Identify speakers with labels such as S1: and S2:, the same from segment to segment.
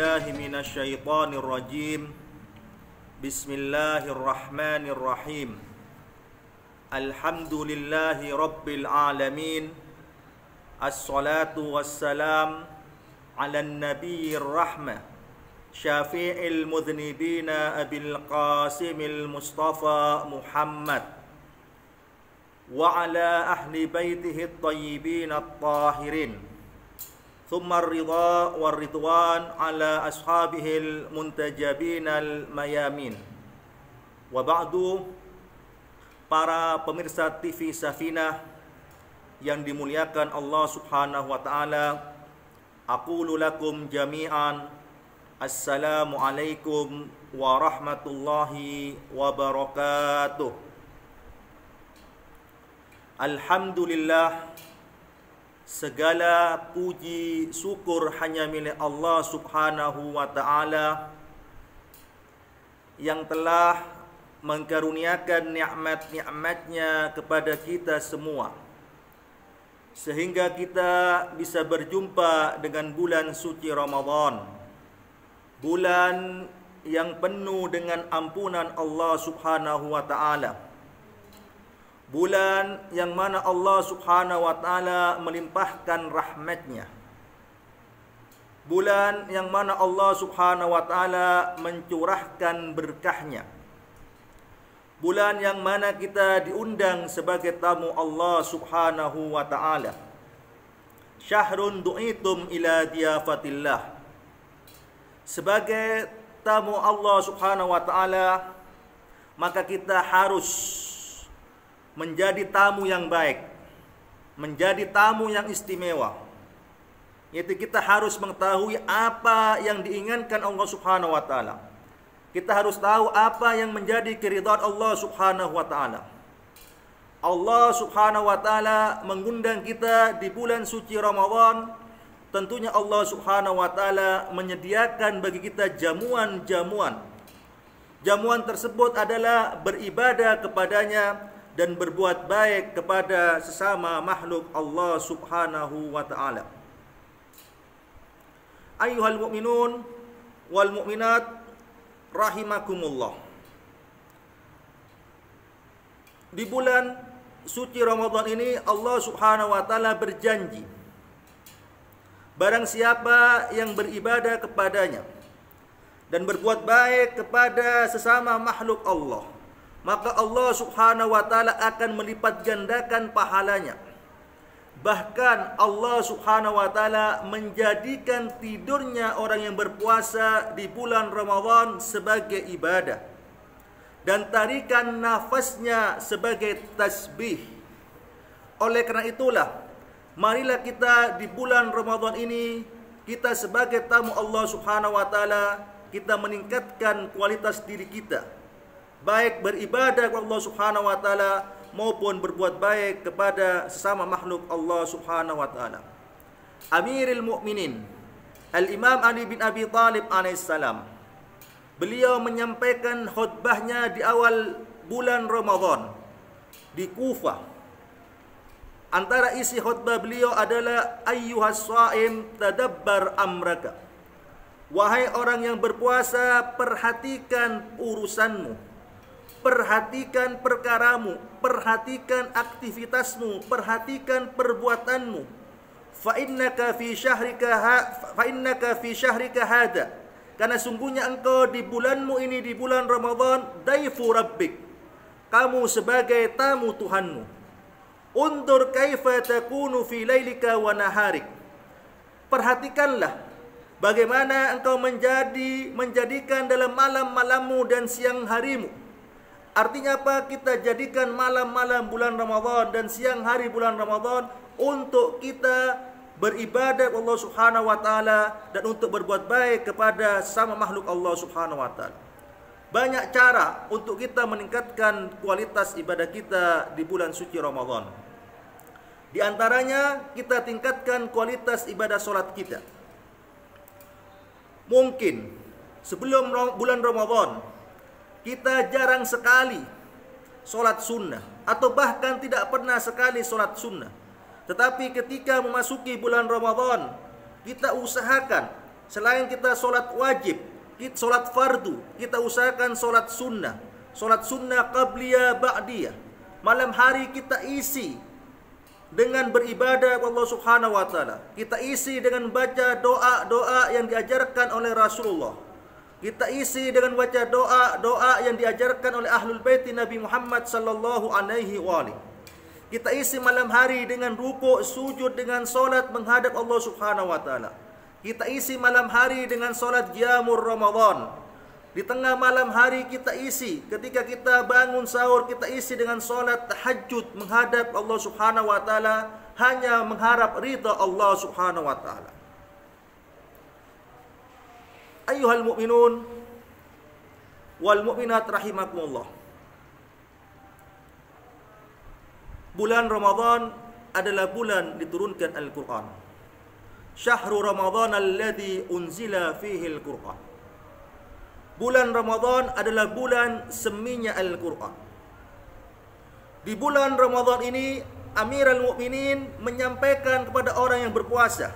S1: بالله من الشيطان الرجيم بسم الله الرحمن الرحيم الحمد لله رب العالمين الصلاة والسلام على النبي الرحمة شافع المذنبين أبي القاسم المصطفى محمد وعلى أهل بيته الطيبين الطاهرين ثم الرضا والرضوان على أصحابه المنتجبين الميامين. وبعد, para pemirsa TV Safinah yang dimuliakan Allah Subhanahu wa taala, aqulu lakum jami'an assalamualaikum warahmatullahi wabarakatuh. Alhamdulillah, segala puji syukur hanya milik Allah Subhanahu wa ta'ala yang telah mengkaruniakan nikmat-nikmatnya kepada kita semua, sehingga kita bisa berjumpa dengan bulan suci Ramadan, bulan yang penuh dengan ampunan Allah Subhanahu wa ta'ala, bulan yang mana Allah Subhanahu wa ta'ala melimpahkan rahmatnya, bulan yang mana Allah Subhanahu wa ta'ala mencurahkan berkahnya, bulan yang mana kita diundang sebagai tamu Allah Subhanahu wa ta'ala. Syahrun du'itum ila diyafatillah, sebagai tamu Allah Subhanahu wa ta'ala, maka kita harus menjadi tamu yang baik, menjadi tamu yang istimewa. Yaitu kita harus mengetahui apa yang diinginkan Allah Subhanahu wa ta'ala. Kita harus tahu apa yang menjadi keridhaan Allah Subhanahu wa ta'ala. Allah Subhanahu wa ta'ala mengundang kita di bulan suci Ramadan. Tentunya Allah Subhanahu wa ta'ala menyediakan bagi kita jamuan-jamuan. Jamuan tersebut adalah beribadah kepadanya dan berbuat baik kepada sesama makhluk Allah Subhanahu wa ta'ala. Ayyuhal mu'minun wal mu'minat rahimakumullah. Di bulan suci Ramadan ini Allah Subhanahu wa ta'ala berjanji, barang siapa yang beribadah kepadanya dan berbuat baik kepada sesama makhluk Allah, maka Allah Subhanahu wa ta'ala akan melipat gandakan pahalanya. Bahkan Allah Subhanahu wa ta'ala menjadikan tidurnya orang yang berpuasa di bulan Ramadan sebagai ibadah, dan tarikan nafasnya sebagai tasbih. Oleh karena itulah, marilah kita di bulan Ramadan ini, kita sebagai tamu Allah Subhanahu wa ta'ala, kita meningkatkan kualitas diri kita, baik beribadah kepada Allah Subhanahu wa ta'ala maupun berbuat baik kepada sesama makhluk Allah Subhanahu wa ta'ala. Amirul Mukminin Al-Imam Ali bin Abi Thalib alaihissalam, beliau menyampaikan khutbahnya di awal bulan Ramadan di Kufah. Antara isi khutbah beliau adalah ayyuhas shaim tadabbar amraka. Wahai orang yang berpuasa, perhatikan urusanmu, perhatikan perkaramu, perhatikan aktivitasmu, perhatikan perbuatanmu. Fa innaka fi syahrika hada, karena sungguhnya engkau di bulanmu ini, di bulan Ramadan, daifu rabbik, kamu sebagai tamu Tuhanmu. Undur kaifa takunu fi lailika wa naharik, perhatikanlah bagaimana engkau menjadikan dalam malam-malammu dan siang harimu. Artinya apa? Kita jadikan malam-malam bulan Ramadan dan siang hari bulan Ramadan untuk kita beribadah kepada Allah Subhanahu wa ta'ala dan untuk berbuat baik kepada sama makhluk Allah Subhanahu wa ta'ala. Banyak cara untuk kita meningkatkan kualitas ibadah kita di bulan suci Ramadan. Di antaranya, kita tingkatkan kualitas ibadah solat kita. Mungkin sebelum bulan Ramadan kita jarang sekali solat sunnah, atau bahkan tidak pernah sekali solat sunnah. Tetapi ketika memasuki bulan Ramadan, kita usahakan Selain kita solat wajib, solat fardu, kita usahakan solat sunnah. Solat sunnah qabliyah, ba'diyah. Malam hari kita isi dengan beribadah kepada Allah Subhanahu wa taala. Kita isi dengan baca doa-doa yang diajarkan oleh Rasulullah. Kita isi dengan baca doa-doa yang diajarkan oleh Ahlul Bait Nabi Muhammad sallallahu alaihi wasallam. Kita isi malam hari dengan rukuk, sujud, dengan solat menghadap Allah Subhanahu wa taala. Kita isi malam hari dengan solat qiyamul Ramadan. Di tengah malam hari kita isi, ketika kita bangun sahur, kita isi dengan solat tahajud menghadap Allah Subhanahu wa taala, hanya mengharap ridha Allah Subhanahu wa taala. Ayyuhal mu'minun wal mu'minat rahimakumullah. Bulan Ramadan adalah bulan diturunkan Al-Quran. Syahrul Ramadan alladhi unzila fihi Al-Quran. Bulan Ramadan adalah bulan seminya Al-Quran. Di bulan Ramadan ini, Amirul Mukminin menyampaikan kepada orang yang berpuasa,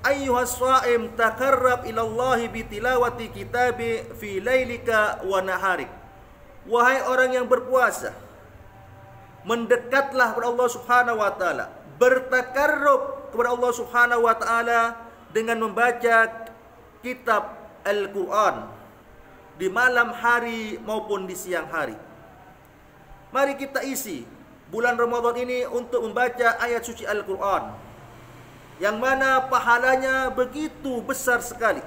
S1: ayyuhas shaim takarrab ilallahi bitilawati kitabi fi lailika wa naharik. Wahai orang yang berpuasa, mendekatlah kepada Allah Subhanahu wa taala, bertakarrub kepada Allah Subhanahu wa taala dengan membaca kitab Al-Quran di malam hari maupun di siang hari. Mari kita isi bulan Ramadan ini untuk membaca ayat suci Al-Quran, yang mana pahalanya begitu besar sekali.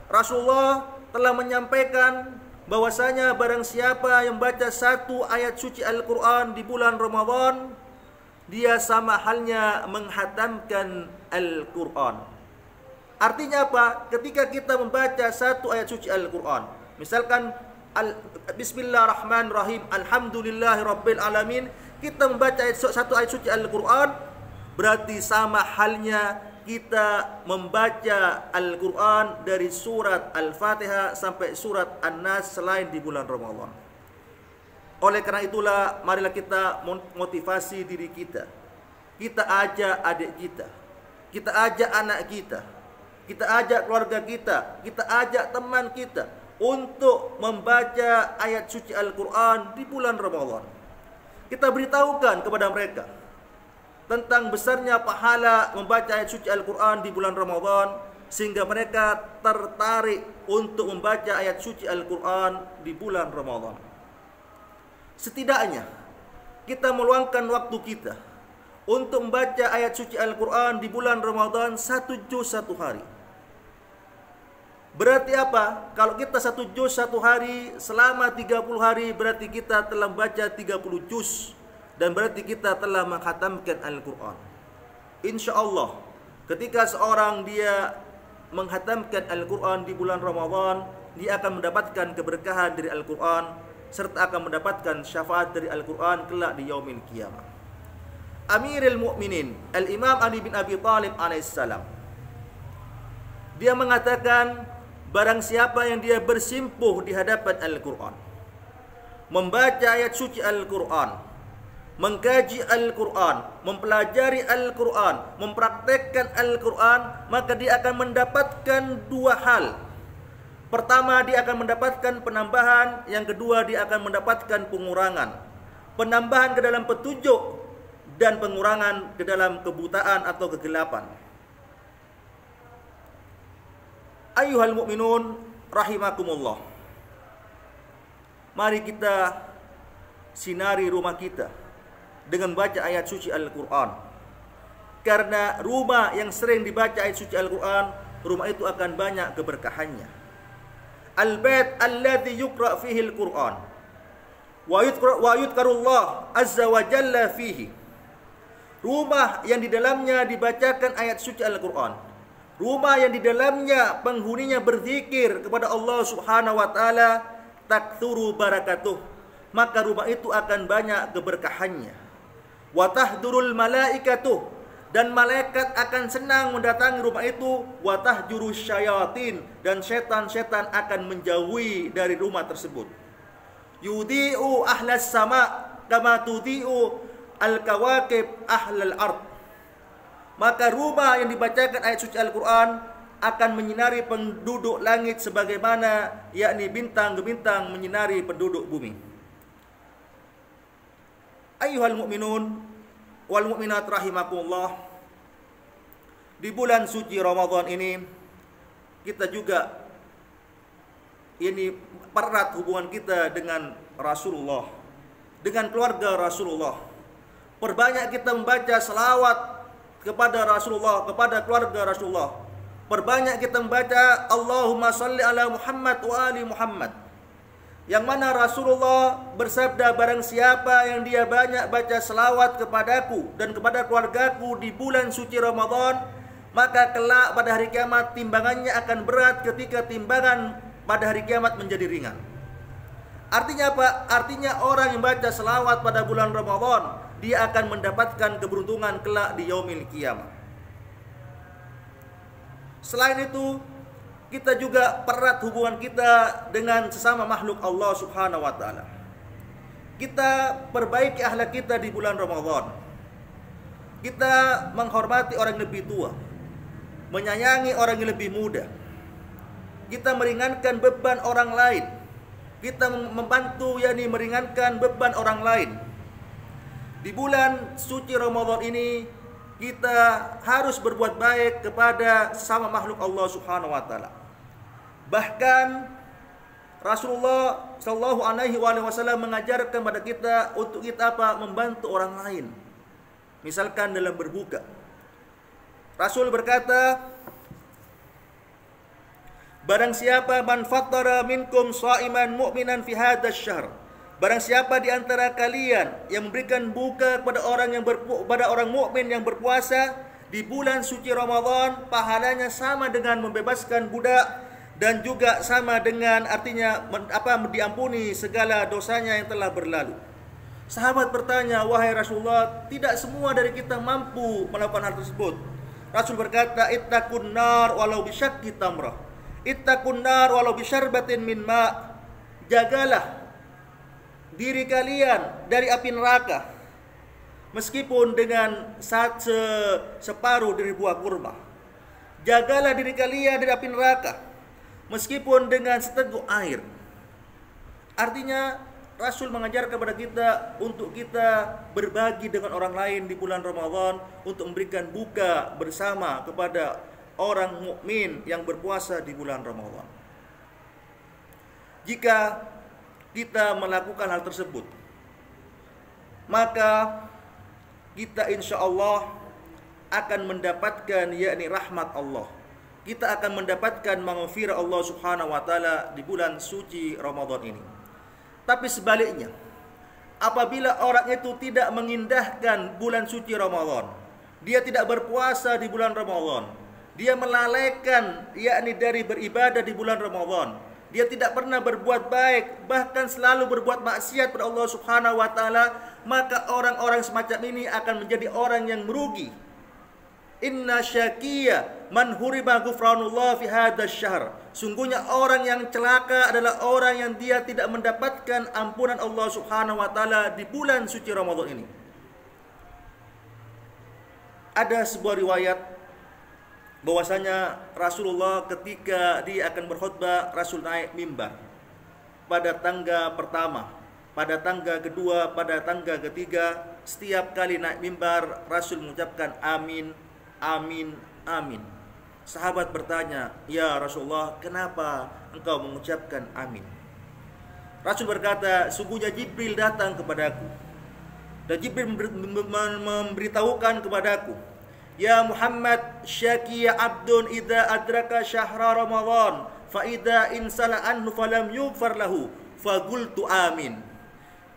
S1: Rasulullah telah menyampaikan bahwasanya barang siapa yang baca satu ayat suci Al-Quran di bulan Ramadan, dia sama halnya menghatamkan Al-Quran. Artinya apa? Ketika kita membaca satu ayat suci Al-Quran, misalkan Bismillahirrahmanirrahim, Alhamdulillahirabbil alamin, kita membaca satu ayat suci Al-Quran, berarti sama halnya kita membaca Al-Quran dari surat Al-Fatihah sampai surat An-Nas selain di bulan Ramadan. Oleh karena itulah, marilah kita motivasi diri kita. Kita ajak adik kita, kita ajak anak kita, kita ajak keluarga kita, kita ajak teman kita untuk membaca ayat suci Al-Quran di bulan Ramadan. Kita beritahukan kepada mereka tentang besarnya pahala membaca ayat suci Al-Quran di bulan Ramadan, sehingga mereka tertarik untuk membaca ayat suci Al-Quran di bulan Ramadan. Setidaknya kita meluangkan waktu kita untuk membaca ayat suci Al-Quran di bulan Ramadan 1 juz 1 hari. Berarti apa? Kalau kita 1 juz 1 hari selama 30 hari, berarti kita telah membaca 30 juz. Dan berarti kita telah menghatamkan Al-Quran. Insya Allah, ketika seorang dia menghatamkan Al-Quran di bulan Ramadan, dia akan mendapatkan keberkahan dari Al-Quran, serta akan mendapatkan syafaat dari Al-Quran kelak di yaumil qiyamah. Amirul Mukminin Al-Imam Ali bin Abi Thalib alaihissalam, dia mengatakan, barang siapa yang dia bersimpuh di hadapan Al-Quran, membaca ayat suci Al-Quran, mengkaji Al-Quran, mempelajari Al-Quran, mempraktekkan Al-Quran, maka dia akan mendapatkan dua hal. Pertama, dia akan mendapatkan penambahan. Yang kedua, dia akan mendapatkan pengurangan. Penambahan ke dalam petunjuk dan pengurangan ke dalam kebutaan atau kegelapan. Ayyuhal mu'minun rahimakumullah. Mari kita sinari rumah kita dengan baca ayat suci Al-Quran. Karena rumah yang sering dibaca ayat suci Al-Quran, rumah itu akan banyak keberkahannya. Al-bait alladhi yuqra' fihi Al-Quran wa yudhkarullah azza wa jalla fihi. Rumah yang di dalamnya dibacakan ayat suci Al-Quran, rumah yang di dalamnya penghuninya berzikir kepada Allah Subhanahu wa taala, takthuru barakatuh, maka rumah itu akan banyak keberkahannya. Wa tahdurul malaikatuh, dan malaikat akan senang mendatangi rumah itu. Wa tahjurus syayatin, dan setan-setan akan menjauhi dari rumah tersebut. Yudhi'u ahlas sama kama tudhi'u al-kawakib ahlal ard. Maka rumah yang dibacakan ayat suci Al-Quran akan menyinari penduduk langit sebagaimana yakni bintang-bintang menyinari penduduk bumi. Ayyuhal mu'minun wal mu'minat rahimakumullah, di bulan suci Ramadan ini kita juga ini erat hubungan kita dengan Rasulullah, dengan keluarga Rasulullah. Perbanyak kita membaca selawat kepada Rasulullah, kepada keluarga Rasulullah. Perbanyak kita membaca Allahumma salli ala Muhammad wa ali Muhammad. Yang mana Rasulullah bersabda, barang siapa yang dia banyak baca selawat kepadaku dan kepada keluargaku di bulan suci Ramadan, maka kelak pada hari kiamat timbangannya akan berat ketika timbangan pada hari kiamat menjadi ringan. Artinya apa? Artinya orang yang baca selawat pada bulan Ramadan, dia akan mendapatkan keberuntungan kelak di yaumil kiamat. Selain itu, kita juga erat hubungan kita dengan sesama makhluk Allah Subhanahu wa taala. Kita perbaiki akhlak kita di bulan Ramadan. Kita menghormati orang yang lebih tua, menyayangi orang yang lebih muda. Kita meringankan beban orang lain. Kita membantu yakni meringankan beban orang lain. Di bulan suci Ramadan ini kita harus berbuat baik kepada sesama makhluk Allah Subhanahu wa taala. Bahkan Rasulullah sallallahu alaihi wasallam mengajarkan kepada kita untuk kita apa? Membantu orang lain. Misalkan dalam berbuka. Rasul berkata, barang siapa man fattara minkum sha'iman mu'minan fi hadzal syahr, barang siapa di antara kalian yang memberikan buka kepada orang mukmin yang berpuasa di bulan suci Ramadan, pahalanya sama dengan membebaskan budak dan juga sama dengan artinya diampuni segala dosanya yang telah berlalu. Sahabat bertanya, wahai Rasulullah, tidak semua dari kita mampu melakukan hal tersebut. Rasul berkata, ittaqun nar walau bisyaqqi tamrah. Ittaqun nar walau bisyarbatin min ma'. Jagalah diri kalian dari api neraka meskipun dengan separuh dari buah kurma. Jagalah diri kalian dari api neraka meskipun dengan seteguk air. Artinya Rasul mengajarkan kepada kita untuk kita berbagi dengan orang lain di bulan Ramadan, untuk memberikan buka bersama kepada orang mukmin yang berpuasa di bulan Ramadan. Jika kita melakukan hal tersebut, maka kita insya Allah akan mendapatkan yakni rahmat Allah. Kita akan mendapatkan maghfirah Allah Subhanahu wa taala di bulan suci Ramadan ini. Tapi sebaliknya, apabila orang itu tidak mengindahkan bulan suci Ramadan, dia tidak berpuasa di bulan Ramadan, dia melalaikan yakni dari beribadah di bulan Ramadan, dia tidak pernah berbuat baik, bahkan selalu berbuat maksiat kepada Allah Subhanahu wa taala, maka orang-orang semacam ini akan menjadi orang yang merugi. Inna syaqiyya man hurima ghufranullah fi hadzal syahr. Sungguhnya orang yang celaka adalah orang yang dia tidak mendapatkan ampunan Allah Subhanahu wa taala di bulan suci Ramadan ini. Ada sebuah riwayat bahwasanya Rasulullah ketika dia akan berkhutbah, Rasul naik mimbar pada tangga pertama, pada tangga kedua, pada tangga ketiga. Setiap kali naik mimbar, Rasul mengucapkan amin, amin, amin. Sahabat bertanya, ya Rasulullah, kenapa engkau mengucapkan amin? Rasul berkata, sungguhnya Jibril datang kepadaku, dan Jibril memberitahukan kepadaku, ya Muhammad, syaqiya abdun idza adraka syahra Ramadan, fa idza insala anhu falam yughfar lahu, faqultu amin.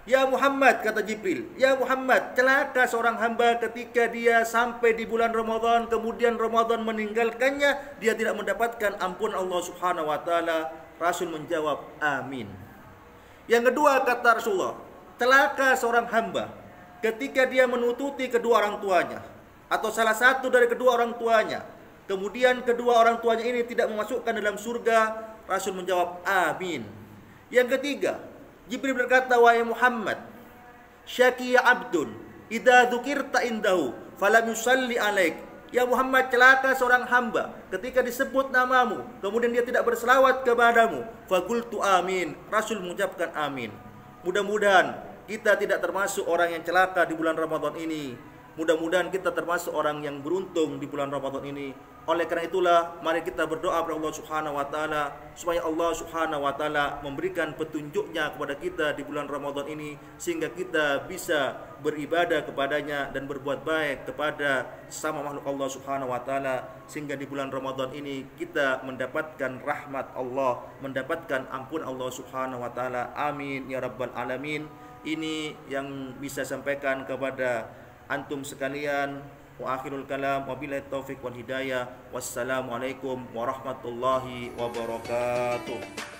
S1: Ya Muhammad, kata Jibril, ya Muhammad, celaka seorang hamba ketika dia sampai di bulan Ramadan, kemudian Ramadan meninggalkannya, dia tidak mendapatkan ampun Allah Subhanahu wa taala. Rasul menjawab, amin. Yang kedua, kata Rasulullah, celaka seorang hamba ketika dia menututi kedua orang tuanya atau salah satu dari kedua orang tuanya, kemudian kedua orang tuanya ini tidak memasukkan dalam surga. Rasul menjawab, amin. Yang ketiga, Jibril berkata, wahai Muhammad, syaqiya abdun idza dzukirta indahu falam yusalli alaik, Ya Muhammad, celaka seorang hamba ketika disebut namamu, kemudian dia tidak berselawat kepadamu. Faqultu amin. Rasul mengucapkan amin. Mudah-mudahan kita tidak termasuk orang yang celaka di bulan Ramadan ini. Mudah-mudahan kita termasuk orang yang beruntung di bulan Ramadan ini. Oleh karena itulah, mari kita berdoa kepada Allah Subhanahu wa taala supaya Allah Subhanahu wa taala memberikan petunjuknya kepada kita di bulan Ramadan ini sehingga kita bisa beribadah kepadanya dan berbuat baik kepada sesama makhluk Allah Subhanahu wa taala, sehingga di bulan Ramadan ini kita mendapatkan rahmat Allah, mendapatkan ampun Allah Subhanahu wa taala. Amin ya rabbal alamin. Ini yang bisa sampaikan kepada antum sekalian. Wa akhirul kalam wabillahi taufiq wal hidayah. Wassalamualaikum warahmatullahi wabarakatuh.